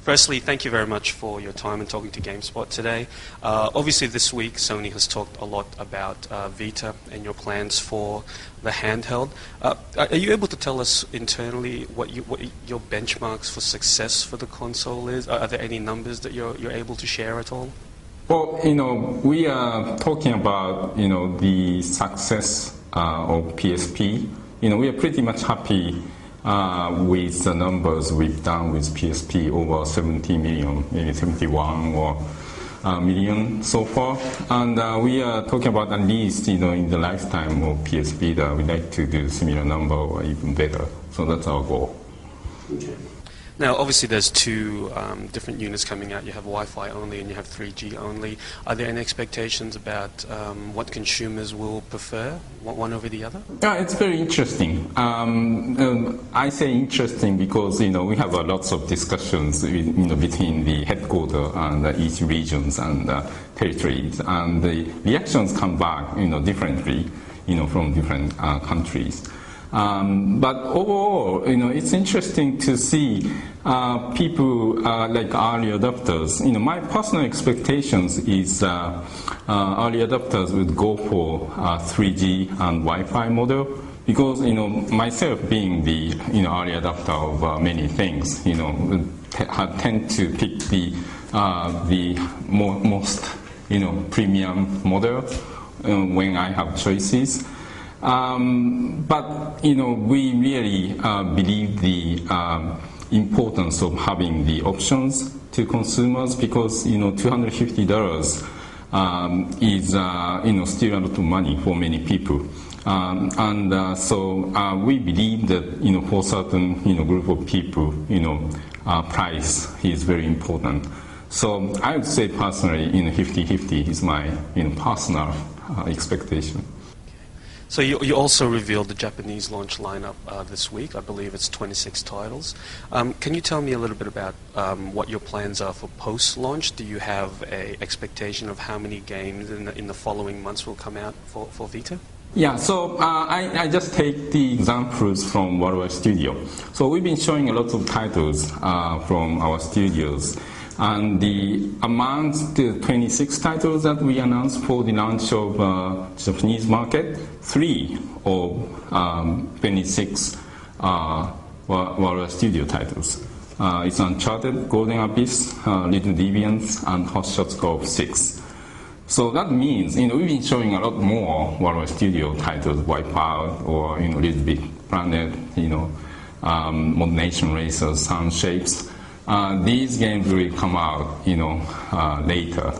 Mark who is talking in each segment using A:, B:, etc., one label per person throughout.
A: Firstly, thank you very much for your time and talking to GameSpot today. Obviously, this week, Sony has talked a lot about Vita and your plans for the handheld. Are you able to tell us internally what your benchmarks for success for the console is? Are there any numbers that you're able to share at all?
B: Well, we are talking about, the success of PSP. We are pretty much happy with the numbers we've done with PSP, over 70 million, maybe 71 million so far. And we are talking about at least, in the lifetime of PS Vita, we'd like to do a similar number or even better. So that's our goal.
A: Okay. Now, obviously, there's two different units coming out. You have Wi-Fi only and you have 3G only. Are there any expectations about what consumers will prefer, one over the other?
B: Yeah, it's very interesting. I say interesting because, we have lots of discussions, between the headquarters and each regions and territories. And the reactions come back, differently, from different countries. But overall, it's interesting to see people like early adopters. My personal expectations is early adopters would go for 3G and Wi-Fi model because, myself being the early adopter of many things, tend to pick the most premium model when I have choices. But we really believe the importance of having the options to consumers because $250 is still a lot of money for many people, so we believe that for certain group of people price is very important. So I would say personally 50-50 is my personal expectation.
A: So you also revealed the Japanese launch lineup this week. I believe it's 26 titles. Can you tell me a little bit about what your plans are for post-launch? Do you have an expectation of how many games in the following months will come out for Vita?
B: Yeah, so I just take the examples from Worldwide Studio. So we've been showing a lot of titles from our studios. And amongst the 26 titles that we announced for the launch of Japanese market, 3 of 26 were studio titles. It's Uncharted, Golden Abyss, Little Deviants, and Hot Shots Golf 6. So that means, we've been showing a lot more Worldwide Studio titles, Wipeout, or, Little Big Planet, Mod Nation Racers, Sound Shapes. These games will come out, later.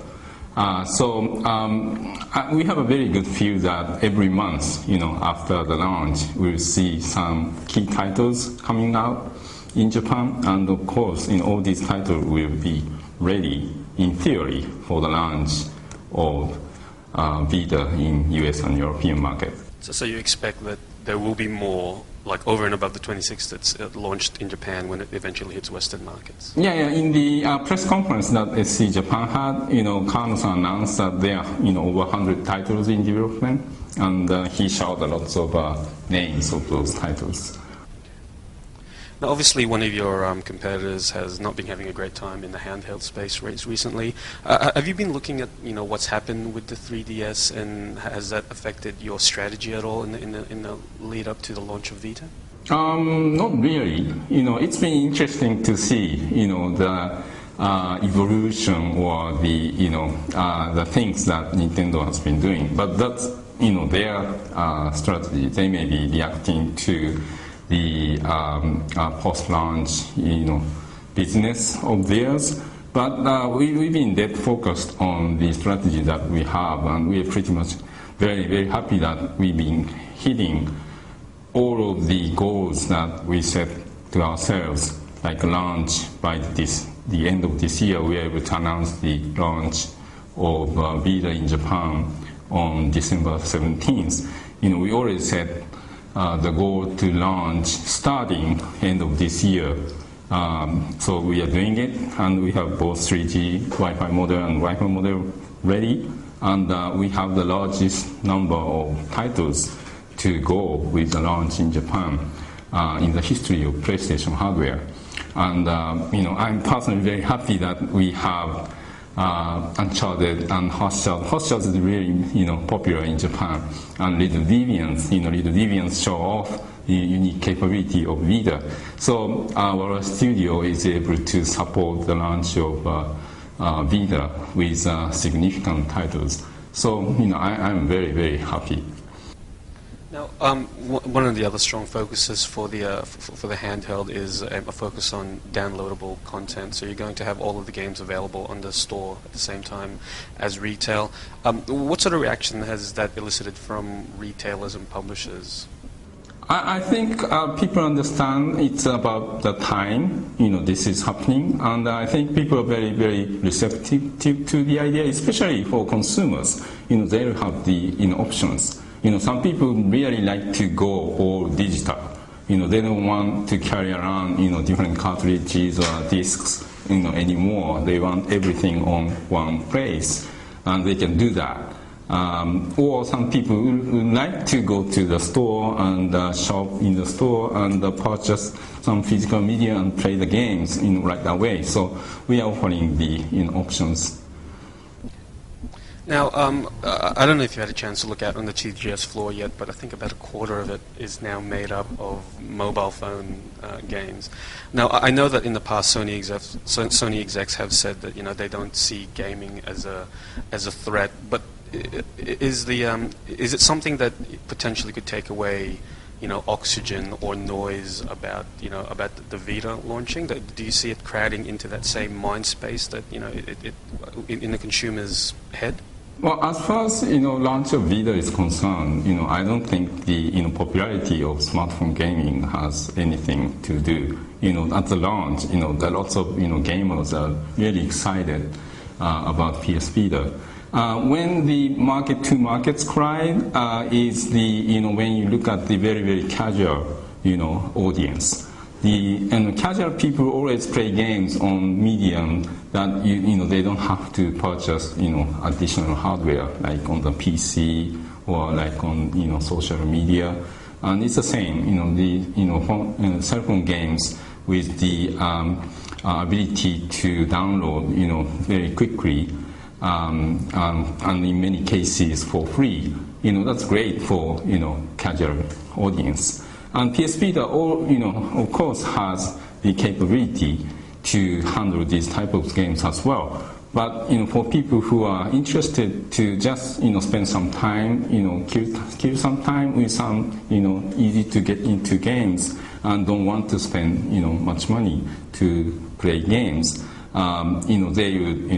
B: We have a very good feel that every month, after the launch, we'll see some key titles coming out in Japan, and of course, all these titles will be ready, in theory, for the launch of Vita in US and European market.
A: So you expect that there will be more, like over and above the 26 that's launched in Japan when it eventually hits Western markets?
B: Yeah. In the press conference that SC Japan had, Kano-san announced that there are, over 100 titles in development, and he showed lots of names of those titles.
A: Now, obviously, one of your competitors has not been having a great time in the handheld space recently. Have you been looking at, what's happened with the 3DS, and has that affected your strategy at all in the lead up to the launch of Vita?
B: Not really. It's been interesting to see, the evolution or the things that Nintendo has been doing. But that's, their strategy. They may be reacting to the post-launch, business of theirs. But we've been dead focused on the strategy that we have, and we are pretty much very, very happy that we've been hitting all of the goals that we set to ourselves, like launch by the end of this year. We are able to announce the launch of Vita in Japan on December 17th. We already set the goal to launch starting end of this year. So we are doing it, and we have both 3G Wi-Fi model and Wi-Fi model ready, and we have the largest number of titles to go with the launch in Japan in the history of PlayStation hardware. And I'm personally very happy that we have Uncharted and Hot Shots is really popular in Japan. And Little Deviants show off the unique capability of Vita. So our studio is able to support the launch of Vita with significant titles. So I'm very, very happy.
A: Now, one of the other strong focuses for the handheld is a focus on downloadable content. So you're going to have all of the games available on the store at the same time as retail. What sort of reaction has that elicited from retailers and publishers?
B: I think people understand it's about the time, this is happening, and I think people are very, very receptive to the idea, especially for consumers. They'll have the options. Some people really like to go all digital. They don't want to carry around, different cartridges or discs, anymore. They want everything on one place, and they can do that. Or some people would like to go to the store and shop in the store and purchase some physical media and play the games right away. So we are offering the options.
A: Now, I don't know if you had a chance to look out on the TGS floor yet, but I think about a quarter of it is now made up of mobile phone games. Now, I know that in the past Sony execs have said that they don't see gaming as a threat, but is it something that potentially could take away oxygen or noise about the Vita launching? Do you see it crowding into that same mind space that in the consumer's head?
B: Well, as far as launch of Vita is concerned, I don't think the popularity of smartphone gaming has anything to do. At the launch, there are lots of gamers are really excited about PS Vita. When the markets collide is when you look at the very, very casual audience. The casual people always play games on medium that they don't have to purchase additional hardware like on the PC or like on social media, and it's the same. The cell phone games with the ability to download very quickly. And in many cases for free, that's great for casual audience. And PS Vita, of course, has the capability to handle these type of games as well. But for people who are interested to just spend some time, kill some time with some easy to get into games and don't want to spend much money to play games. They would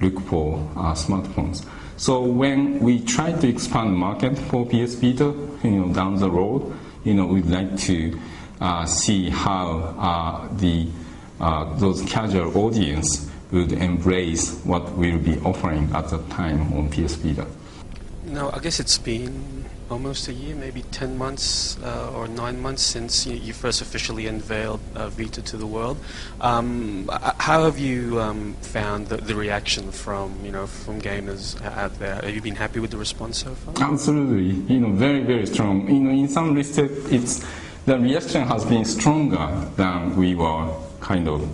B: look for smartphones. So when we try to expand the market for PS Vita, down the road, we'd like to see how those casual audience would embrace what we'll be offering at the time on PS Vita.
A: Now, I guess it's been almost a year, maybe 10 months or 9 months since you first officially unveiled Vita to the world. How have you found the reaction from gamers out there? Have you been happy with the response so far?
B: Absolutely, very, very strong. In some respects, the reaction has been stronger than we were kind of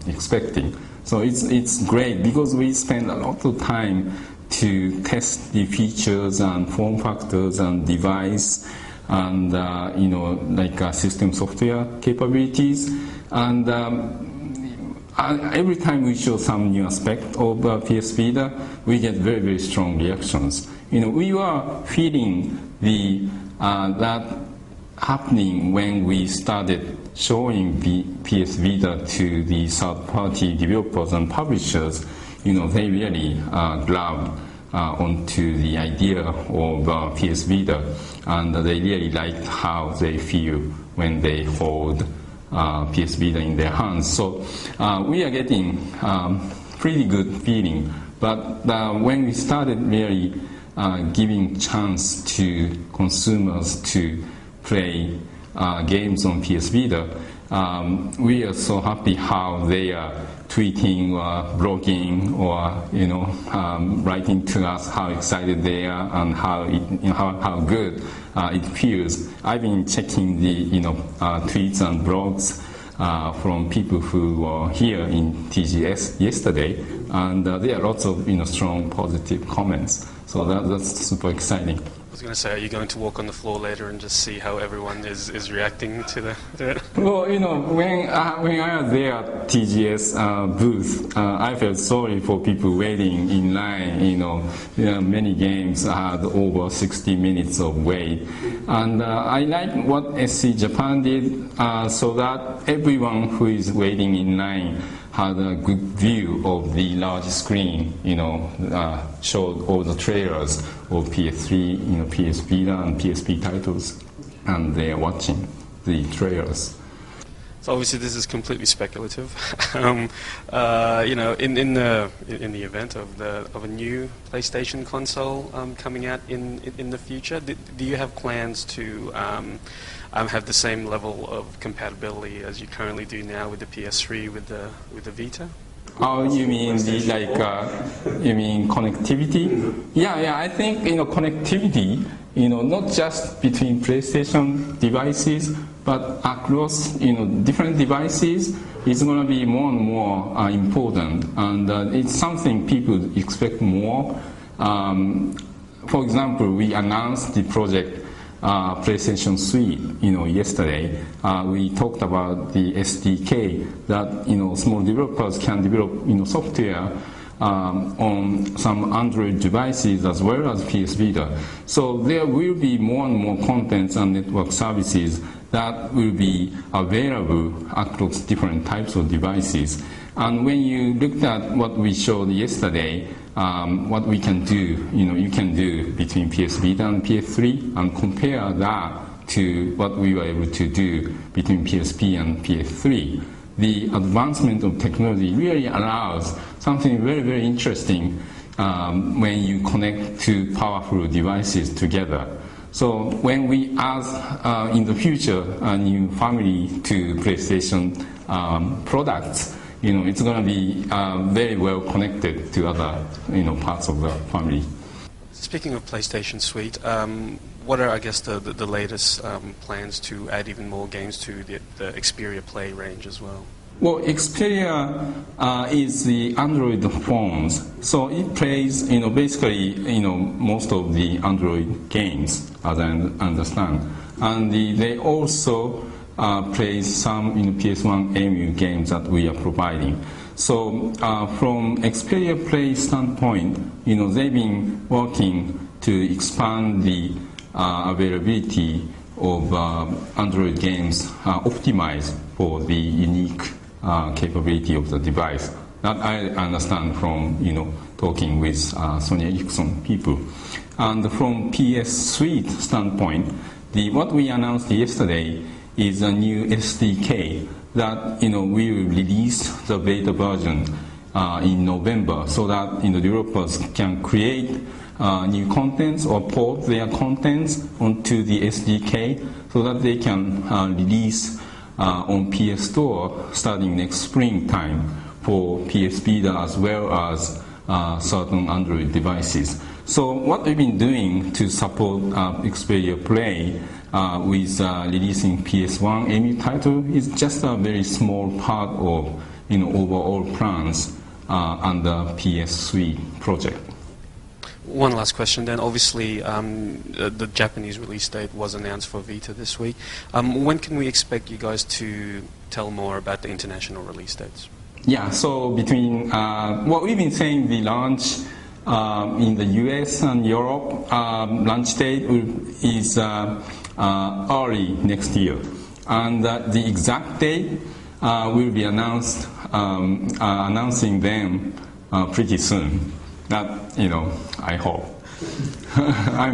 B: expecting. So it's great because we spend a lot of time to test the features and form factors and device and system software capabilities, and every time we show some new aspect of PS Vita, we get very, very strong reactions. We were feeling that happening when we started showing the PS Vita to the third-party developers and publishers. They really grabbed onto the idea of PS Vita, and they really liked how they feel when they hold PS Vita in their hands. So we are getting pretty good feeling. But when we started really giving chance to consumers to play games on PS Vita, we are so happy how they are tweeting or blogging or writing to us how excited they are and how good it feels. I've been checking the tweets and blogs from people who were here in TGS yesterday, and there are lots of strong positive comments. So that's super exciting.
A: I was going to say, are you going to walk on the floor later and just see how everyone is reacting to it?
B: Well, when I was there at TGS booth, I felt sorry for people waiting in line. Many games had over 60 minutes of wait. And I like what SC Japan did so that everyone who is waiting in line had a good view of the large screen, showed all the trailers of PS3, PS Vita and PSP titles, and they are watching the trailers.
A: So obviously this is completely speculative. In the event of a new PlayStation console coming out in the future, do you have plans to have the same level of compatibility as you currently do now with the PS3 with the Vita?
B: Oh, you mean connectivity? Yeah. I think connectivity, not just between PlayStation devices, but across different devices, is going to be more and more important, and it's something people expect more. For example, we announced the project PlayStation Suite, yesterday. We talked about the SDK that small developers can develop software on some Android devices as well as PS Vita. So there will be more and more contents and network services that will be available across different types of devices. And when you looked at what we showed yesterday, what we can do, you can do between PS Vita and PS3 and compare that to what we were able to do between PSP and PS3. The advancement of technology really allows something very, very interesting when you connect two powerful devices together. So when we add in the future a new family to PlayStation products, it's going to be very well connected to other parts of the family.
A: Speaking of PlayStation Suite, what are, I guess, the latest plans to add even more games to the Xperia Play range as well?
B: Well, Xperia is the Android phones, so it plays, basically, most of the Android games, as I understand, and they also plays some PS1 EMU games that we are providing. So from Xperia Play standpoint, they've been working to expand the availability of Android games optimized for the unique capability of the device. That I understand from talking with Sony Ericsson people. And from PS Suite standpoint, what we announced yesterday is a new SDK that we will release the beta version in November, so that developers can create new contents or port their contents onto the SDK, so that they can release on PS Store starting next springtime for PS Vita as well as certain Android devices. So what we've been doing to support Xperia Play with releasing PS1 EMU title is just a very small part of overall plans under PS Suite project.
A: One last question then. Obviously, the Japanese release date was announced for Vita this week. When can we expect you guys to tell more about the international release dates?
B: Yeah, so between, we've been saying the launch in the US and Europe, launch date is early next year. And the exact date will be announcing them pretty soon. That, I hope. I'm